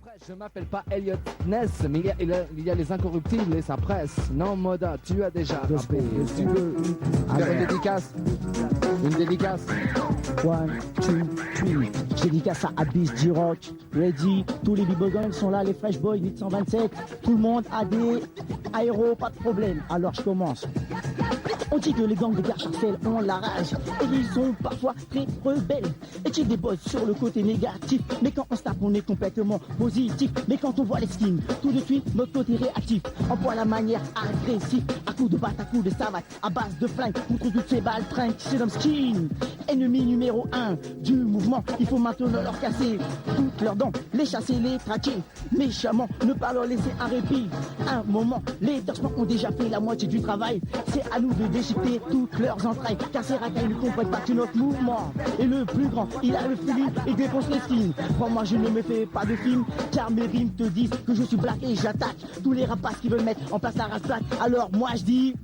presse, je m'appelle pas Elliot Ness, mais il y a les incorruptibles et sa presse. Non, Moda, tu as déjà rappé. Tu veux une dédicace? Une dédicace? 1, 2, 3. Dédicace à Abyss, J-Rock, Ready. Tous les b-boys sont là, les Fresh Boys, 827. Tout le monde a des aéros, pas de problème. Alors je commence. On dit que les gangs de Garcharcel ont la rage et ils sont parfois très rebelles. Et qu'il des boss sur le côté négatif, mais quand on se tape on est complètement positif. Mais quand on voit les skins, tout de suite notre côté réactif. On voit la manière agressive, à coups de batte, à coups de savate, à base de flingue, contre toutes ces balles trinques, c'est l'homme skin. Ennemi numéro 1 du mouvement, il faut maintenant leur casser toutes leurs dents, les chasser, les traquer méchamment, ne pas leur laisser un répit. Un moment, les torchements ont déjà fait la moitié du travail, c'est à nous de déchiqueter toutes leurs entrailles, car ces racailles ne comprennent pas que notre mouvement est le plus grand. Il a le feeling et défonce les skins. Moi je ne me fais pas de film, car mes rimes te disent que je suis black et j'attaque tous les rapaces qui veulent mettre en place la race black. Alors moi je dis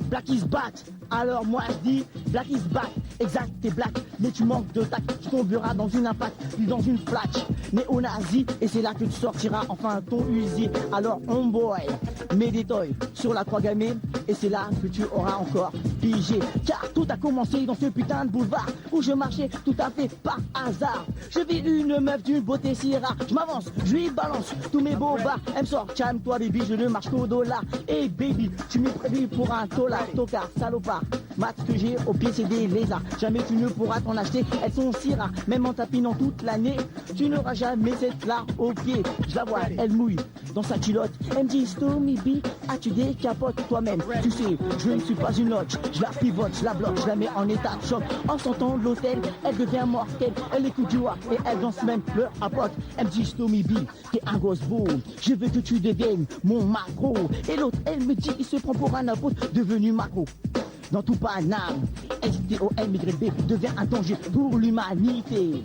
Black is back. Alors moi je dis Black is back. Exact, t'es black, mais tu manques de tact. Tu tomberas dans une impact, puis dans une flash néo-nazi, et c'est là que tu sortiras enfin ton Uzi. Alors homeboy, mets des toys sur la croix gammée, et c'est là que tu auras encore pigé. Car tout a commencé dans ce putain de boulevard où je marchais tout à fait par hasard. Je vis une meuf d'une beauté si rare. Je m'avance, je lui balance tous mes beaux bas. Elle me sort, calme-toi baby, je ne marche qu'au dollar. Et baby, tu m'es prévu pour un tolard, tocard, salopard. Mat que j'ai au pied c'est des lézards. Jamais tu ne pourras t'en acheter, elles sont si rares. Même en tapinant toute l'année, tu n'auras jamais cette là au pied. Je la vois, elle mouille dans sa culotte. Elle me dit Stormy B, as-tu des capotes toi-même? Tu sais, je ne suis pas une loge. Je la pivote, je la bloque, je la mets en état de choc. En sortant de l'hôtel, elle devient mortelle. Elle écoute du rap et elle danse même leur apote. Elle me dit Stormy B, t'es un gosse beau. Je veux que tu deviennes mon macro. Et l'autre, elle me dit, il se prend pour un apôtre devenu macro. Dans tout Paname, STOMYB devient un danger pour l'humanité.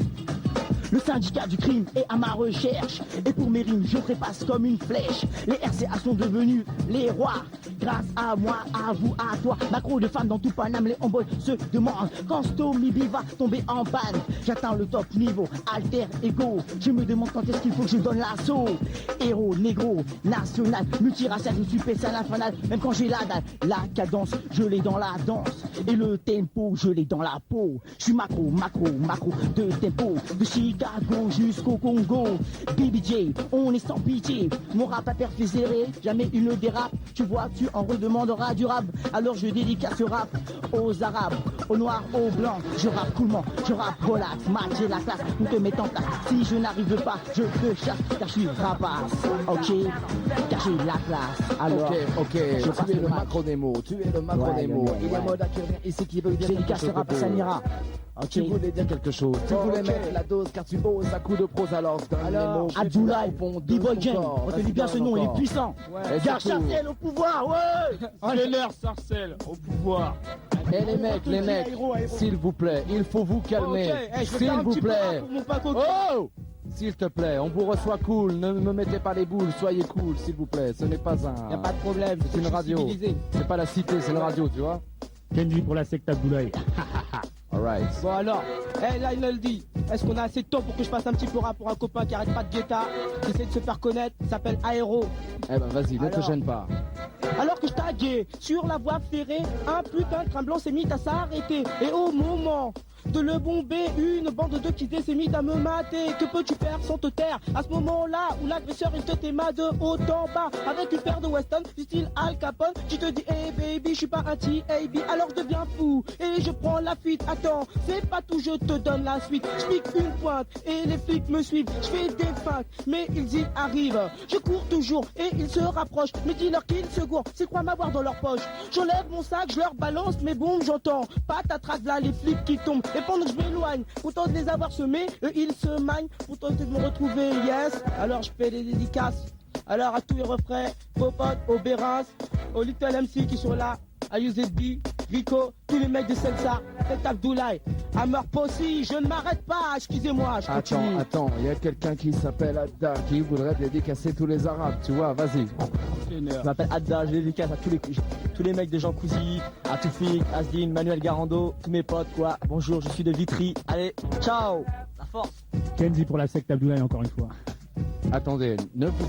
Le syndicat du crime est à ma recherche. Et pour mes rimes, je trépasse comme une flèche. Les RCA sont devenus les rois. Grâce à moi, à vous, à toi. Macro de femmes dans tout Paname, les homeboys se demandent quand Stormy B va tomber en panne. J'atteins le top niveau, alter ego. Je me demande quand est-ce qu'il faut que je donne l'assaut. Héros, négro, national, multiracial, je suis spécial infernal. Même quand j'ai la dalle, la cadence, je l'ai dans la danse. Et le tempo, je l'ai dans la peau. Je suis macro, de tempo. De Chicago jusqu'au Congo. BBJ, on est sans pitié. Mon rap a perfuséré, jamais il ne dérape. Tu vois, tu en redemanderas du rap. Alors je dédicace ce rap aux arabes, aux noirs, aux blancs. Je rappe coolment, je rappe relax. Mat, j'ai la classe, nous te mettons en place. Si je n'arrive pas, je te chasse, car je suis rapace. Ok, car j'ai la classe. Alors, ok, tu es le macro-démo, Il y a Moda qui revient ici qui veut dire dédicace ce rap à Samira. Tu voulais dire quelque chose, tu voulais mettre la dose car tu bosses à coups de prose alors Abdoulaye, B-Boy Gang, on te dit bien ce nom, il est puissant. Garcharcel au pouvoir, ouais. Oh les leurs, Sarcel au pouvoir. Et les mecs, s'il vous plaît, il faut vous calmer, s'il vous plaît. Oh, s'il te plaît, on vous reçoit cool, ne me mettez pas les boules, soyez cool, s'il vous plaît, ce n'est pas un... Y'a pas de problème, c'est une radio, c'est pas la cité, c'est une radio, tu vois. Kenji pour la secte Abdoulaye. Alright. Bon alors, là il me le dit. Est-ce qu'on a assez de temps pour que je fasse un petit peu rap pour un copain qui arrête pas de guetta, qui essaie de se faire connaître, il s'appelle Aéro. Eh ben vas-y, ne te gêne pas. Alors que je taguais sur la voie ferrée, un putain de train blanc s'est mis à s'arrêter. Et au moment de le bomber, une bande de kidés s'est mis à me mater. Que peux-tu faire sans te taire? À ce moment-là où l'agresseur il te téma de haut en bas avec une paire de Weston du style Al Capone, tu te dis hey baby, je suis pas un T.A.B. alors deviens fou et je prends la fuite. Attends, c'est pas tout, je te donne la suite. Je pique une pointe et les flics me suivent. Je fais des feintes, mais ils y arrivent. Je cours toujours et ils se rapprochent. Mais dis-leur qu'ils se gourent, c'est quoi m'avoir dans leur poche? J'enlève mon sac, je leur balance mes bombes, j'entends patatrac là les flics qui tombent. Et pendant que je m'éloigne, content de les avoir semés, eux ils se magnent pour tenter de me retrouver, yes. Alors je fais des dédicaces. Alors à tous les refrains, vos potes, au Béras, au Little MC qui sont là, à UZB, Rico, tous les mecs de Selsa, Tête Abdoulaye, Hammer Possi, je ne m'arrête pas, excusez-moi, je continue. Attends, il y a quelqu'un qui s'appelle Adda qui voudrait dédicacer tous les arabes, tu vois, vas-y. Je m'appelle Adda, je dédicace à tous les mecs de Jean Cousy, à Toufik, Asdine, Manuel Garando, tous mes potes quoi. Bonjour, je suis de Vitry. Allez, ciao, la force. Kenji pour la secte Abdoulaye encore une fois. Attendez, ne vous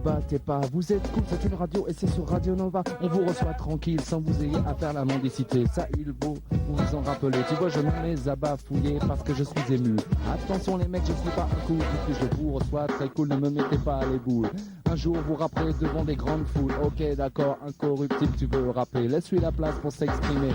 battez pas, vous êtes cool, c'est une radio et c'est sur Radio Nova. On vous reçoit tranquille sans vous ayez à faire la mendicité, ça il faut vous en rappeler. Tu vois, je me mets à bafouiller parce que je suis ému. Attention les mecs, je suis pas un coup, puisque je vous reçois très cool, ne me mettez pas les boules. Un jour vous rapperez devant des grandes foules, ok d'accord, incorruptible tu veux rapper, laisse-lui la place pour s'exprimer.